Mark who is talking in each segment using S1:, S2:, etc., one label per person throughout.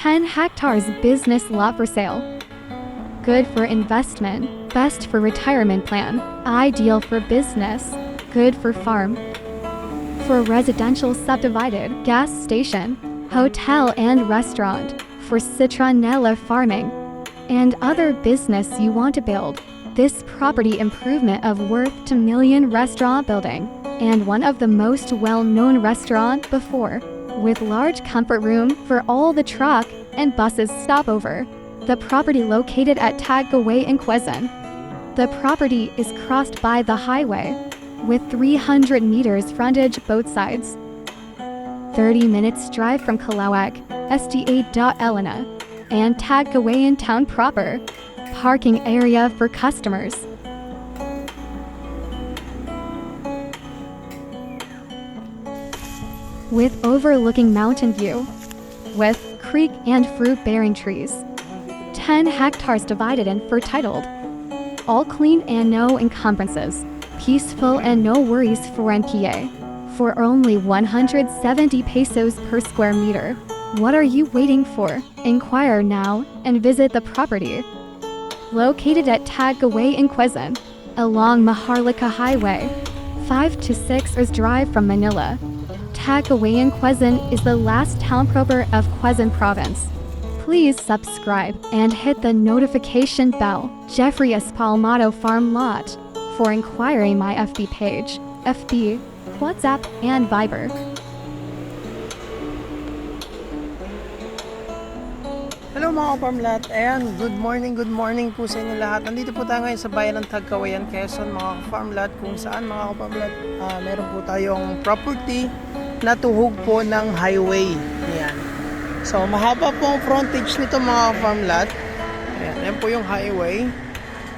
S1: 10 hectares business lot for sale. Good for investment, best for retirement plan, ideal for business, good for farm. For residential subdivided, gas station, hotel and restaurant, for citronella farming, and other business you want to build. This property improvement of worth to million restaurant building, and one of the most well-known restaurant before, with large comfort room for all the truck and buses stopover. The property located at Tagaway in Quezon. The property is crossed by the highway, with 300 meters frontage both sides. 30 minutes drive from Calauag, SDA. Elena, and Tagaway in town proper. Parking area for customers. With overlooking mountain view, with creek and fruit-bearing trees. 10 hectares divided and fertiled. All clean and no encumbrances. Peaceful and no worries for NPA. For only 170 pesos per square meter. What are you waiting for? Inquire now and visit the property. Located at Tagaway in Quezon, along Maharlika Highway, 5 to 6 hours drive from Manila. Tagaway in Quezon is the last town proper of Quezon Province. Please subscribe and hit the notification bell. Jeffrey Espalmado Farm Lot. For inquiry, my FB page, FB, WhatsApp, and Viber.
S2: Hello mga kaparmlat, ayan, good morning po sa inyo lahat. Nandito po tayo ngayon sa bayan ng Tagawayan, Quezon mga kaparmlat, kung saan mga kaparmlat, meron po tayong property na tuhog po ng highway. Ayan. So mahaba po ang frontage nito mga kaparmlat. Ayan po yung highway.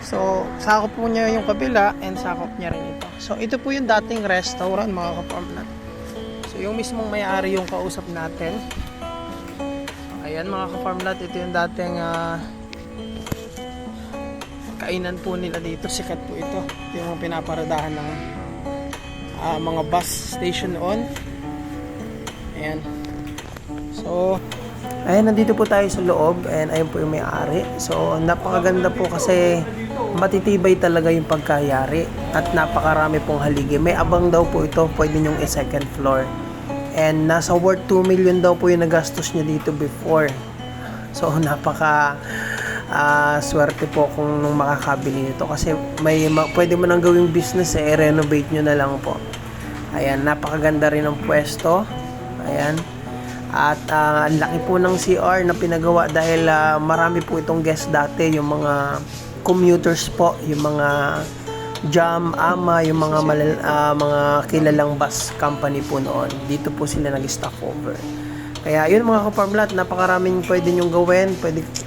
S2: So sakop po niya yung kabila and sakop niya rin ito. So ito po yung dating restaurant mga kaparmlat. So yung mismong may-ari yung kausap natin. Ayan mga ka-farmlat, ito yung dating kainan po nila dito. Sikat po ito. Ito yung pinaparadahan ng mga bus station on. Ayan. So, ayan, nandito po tayo sa loob. And ayan po yung may-ari. So, napakaganda po kasi matitibay talaga yung pagkayari. At napakarami pong haligi. May abang daw po ito. Pwede nyong i-second floor. And nasa worth 2 million daw po yung nagastos niya dito before. So napaka swerte po kung nung makakabili nito kasi pwede mo nang gawing business renovate nyo na lang po. Ayan, napakaganda rin ng pwesto. Ayan. At ang laki po ng CR na pinagawa dahil marami po itong guest dati, yung mga commuters po, yung mga Jam, Ama, yung mga mga kilalang bus company po noon. Dito po sila nag-stock over. Kaya yun mga ka-farmlat, napakaraming pwede nyong gawin.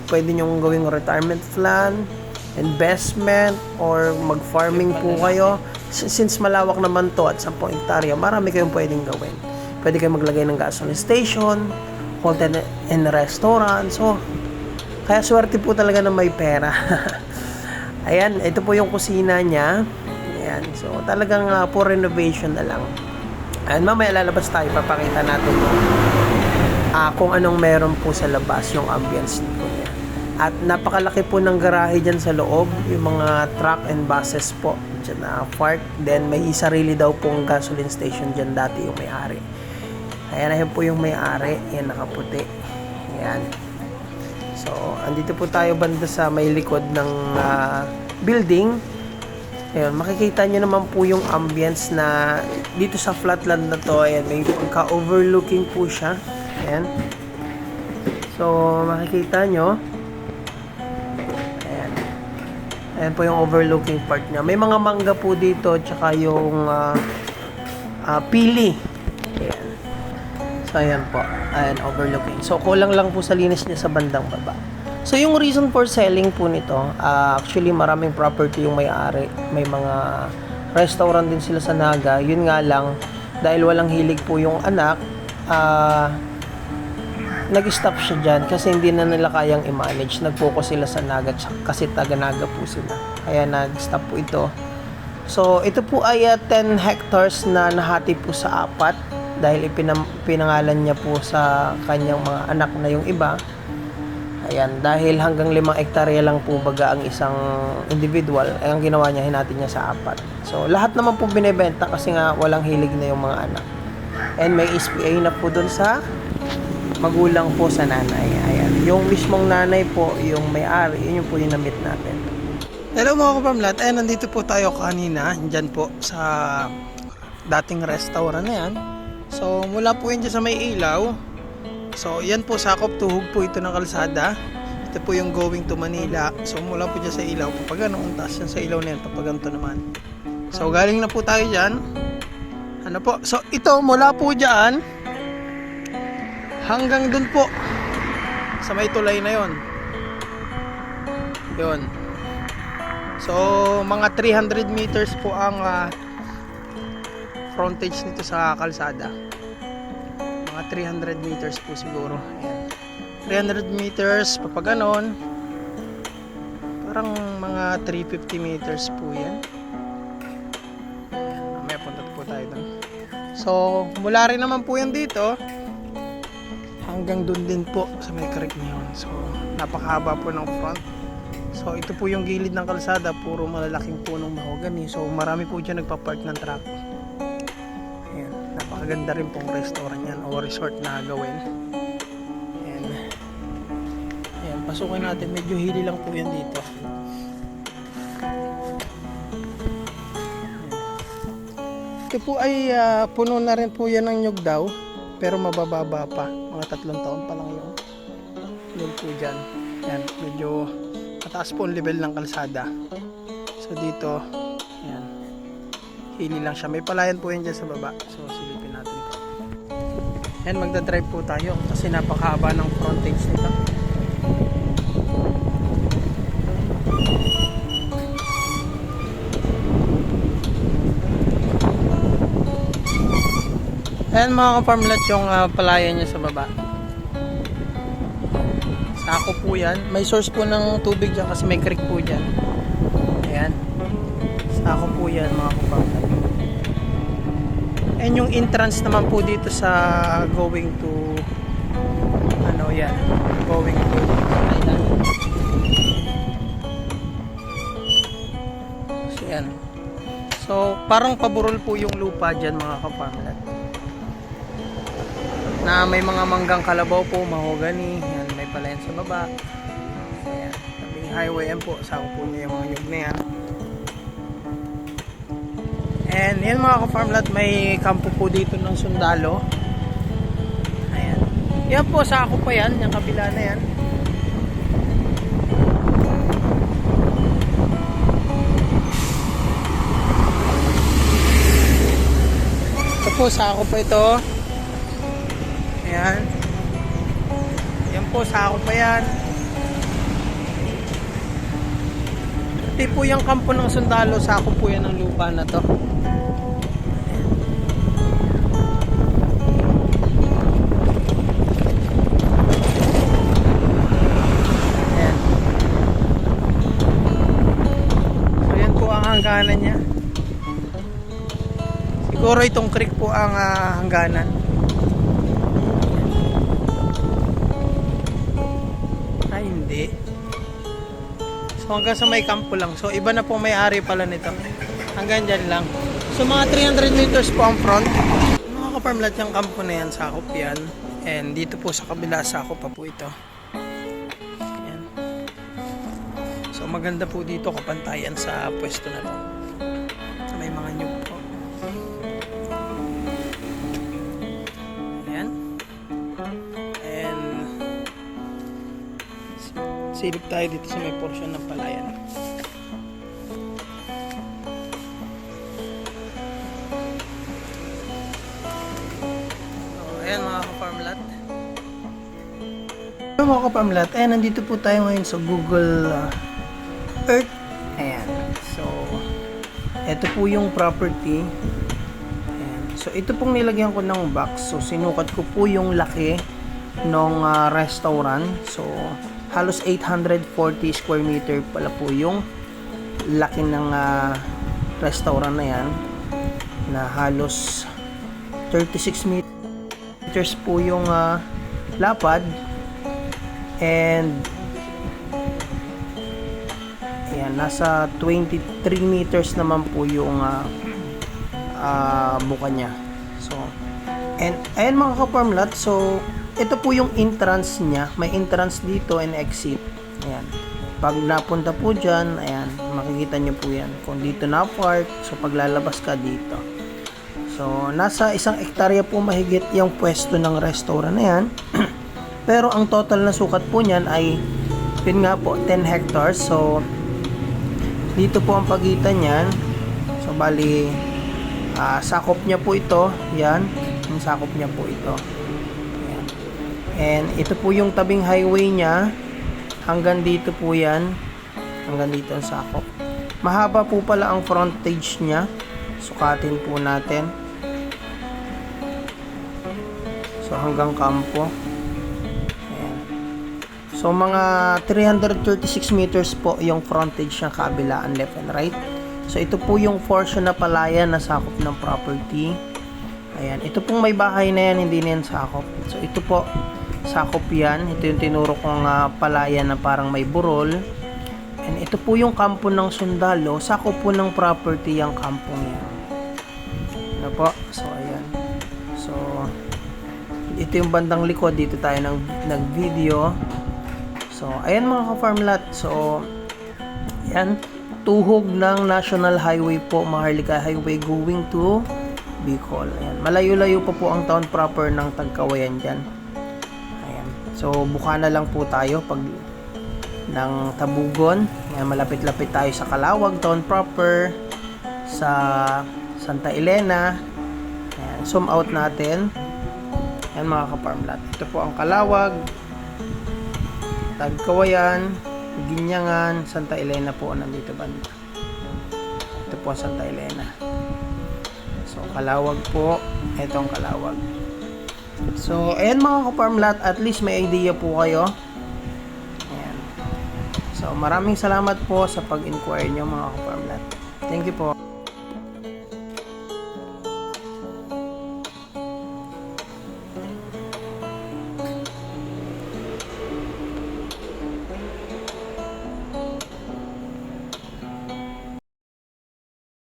S2: Pwede nyong gawing retirement plan, investment, or mag-farming po kayo. Since malawak naman to at 10 hektarya, marami kayong pwedeng gawin. Pwede kayong maglagay ng gasoline station, hotel and restaurant. So, kaya swerte po talaga na may pera. Ayan, ito po yung kusina niya. Ayan, so talagang po renovation na lang. Ayan, mamaya lalabas tayo, papakita natin kung anong meron po sa labas, yung ambience po niya. At napakalaki po ng garahe dyan sa loob, yung mga truck and buses po dyan na park. Then may sarili daw pong gasoline station dyan dati yung may-ari. Ayan po yung may-ari, yan nakaputi. Ayan. So, andito po tayo banda sa may likod ng building. Ayun, makikita nyo naman po yung ambience na dito sa flatland na to. Ayan, may pagka-overlooking po siya. Ayan. So, makikita nyo. Ayan. Ayan po yung overlooking part niya. May mga mangga po dito, tsaka yung pili. Ayan. So, ayan po. Ayan, overlooking. So, kulang lang po sa linis niya sa bandang baba. So, yung reason for selling po nito, actually, maraming property yung may-ari. May mga restaurant din sila sa Naga. Yun nga lang, dahil walang hilig po yung anak, nag-stop siya dyan kasi hindi na nila kayang i-manage. Nag-focus sila sa Naga kasi taga-Naga po sila. Kaya nag-stop po ito. So, ito po ay 10 hectares na nahati po sa 4 dahil pinangalan niya po sa kanyang mga anak na yung iba. Ayan, dahil hanggang 5 hektarya lang po baga ang isang individual, ay ang ginawa niya, hinati niya sa 4. So, lahat naman po binebenta kasi nga walang hilig na yung mga anak. And may SPA na po dun sa magulang po sa nanay. Ayan, yung mismong nanay po, yung may-ari, yun yung po yung na-meet natin. Hello mga kapamlat, ayan, nandito po tayo kanina, dyan po sa dating restaurant na yan. So, mula po yun dyan sa may ilaw. So, yan po, sakop tuhog po ito ng kalsada. Ito po yung going to Manila. So, mula po dyan sa ilaw, papagano, untas yan sa ilaw na yan, papaganto naman. So, galing na po tayo dyan. Ano po? So, ito, mula po dyan, hanggang dun po, sa may tulay na yon. Yun. So, mga 300 meters po ang frontage nito sa kalsada. Mga 300 meters po siguro. Ayan. 300 meters, papaganon. Parang mga 350 meters po yan. May punta po tayo doon. So, mula rin naman po yan dito. Hanggang doon din po sa may creek na yun. So, napakahaba po ng front. So, ito po yung gilid ng kalsada. Puro malalaking punong mahogany. So, marami po dyan nagpa-park ng truck. Napakaganda rin pong restaurant yan o resort na gawin. Ayan, pasukin natin. Medyo hili lang po yan dito. Ito po ay puno na rin po yan ng nyug daw. Pero mabababa pa. Mga 3 taon pa lang yung nyug po dyan. Ayan, medyo mataas po ang level ng kalsada. So dito, ayan, hili lang siya. May palayan po yan dyan sa baba. So silipin natin po. Ayan, magdadrive po tayo kasi napakahaba ng frontage nito. Ayan mga ka-farmlat yung palayan niya sa baba. Sako po yan. May source po ng tubig dyan kasi may creek po dyan. Ayan. Sako po yan mga ka-farmlat. And yung entrance naman po dito sa going to ano yan, going to island. So yan. So parang paburol po yung lupa dyan mga ka-farmland. Na may mga manggang kalabaw po, mahogany. Yan, may palayan sa baba. Ayan, tabing highway yan po. Sako po niya yung mga nyug na yan. And yan mga ka-farmlat, may kampo po dito ng sundalo. Ayan. Yan po, sako pa yan. Yung kabila na yan. Ito po, sako pa ito. Ayan. Yan po, sako pa yan. Ito po yung kampo ng sundalo. Sako po yan ng lupa na to. Ayan. So yan po ang hangganan niya. Siguro itong creek po ang hangganan. Hindi. So hanggang sa may kampo lang. So iba na po may-ari pala nito. Hanggang dyan lang. So mga 300 meters po ang front. Mga ka-farmlat yung kampo na yan, sakop yan. And dito po sa kabila, sakop pa po ito. Ayan. So maganda po dito kapantayan sa pwesto na to. May mga nyug po. Ayan. And silip tayo dito sa may portion ng palayan. So, ayan mga ka-farmlat. So, mga ka-farmlat, ayan, nandito po tayo ngayon sa Google Earth. Ayan. So, ito po yung property. Ayan. So, ito pong nilagyan ko ng box. So, sinukat ko po yung laki ng restaurant. So, halos 840 square meter pala po yung laki ng restaurant na yan, na halos 36 meters po yung lapad, and Ayan, nasa 23 meters naman po yung buka niya. So, and ayan mga ka-farm lot, so ito po yung entrance niya. May entrance dito and exit. Ayan. Pag napunta po dyan, ayan, makikita nyo po yan. Kung dito na park, so paglalabas ka dito. So, nasa 1 hektarya po mahigit yung pwesto ng restaurant na yan. Pero ang total na sukat po niyan ay, yun nga po, 10 hectares. So, dito po ang pagitan niyan. So, bali, sakop niya po ito. Yan, yung sakop niya po ito. Ayan. And ito po yung tabing highway niya. Hanggang dito po yan. Hanggang dito ang sakop. Mahaba po pala ang frontage niya. Sukatin po natin. So hanggang kampo. Ayan. So mga 336 meters po yung frontage ng kabilaan, left and right. So ito po yung portion na palayan na sakop ng property. Ayan. Ito pong may bahay na yan, hindi na yan sakop. So ito po, sakop yan. Ito yung tinuro kong palayan na parang may burol. And ito po yung kampo ng sundalo. Sakop po ng property yung kampong yan. Ano po? So, ayan. So, ito yung bandang likod. Dito tayo nag-video. So, ayan mga ka-farm lot. So, ayan. Tuhog ng National Highway po. Maharlika Highway going to Bicol. Ayan. Malayo-layo pa po ang town proper ng Tagkawayan dyan. So, buka na lang po tayo pag ng Tabugon. Ayan, malapit-lapit tayo sa Calawag, town proper, sa Santa Elena. Ayan, zoom out natin. Ayan mga ka-farm lot. Ito po ang Calawag, Tagkawayan, Ginyangan, Santa Elena po nandito banda. Ito po ang Santa Elena. So, Calawag po. Ito ang Calawag. So, ayan mga ka-farm lot, at least may idea po kayo. Ayan. So, maraming salamat po sa pag-inquire nyo mga ka-farm lot. Thank you po.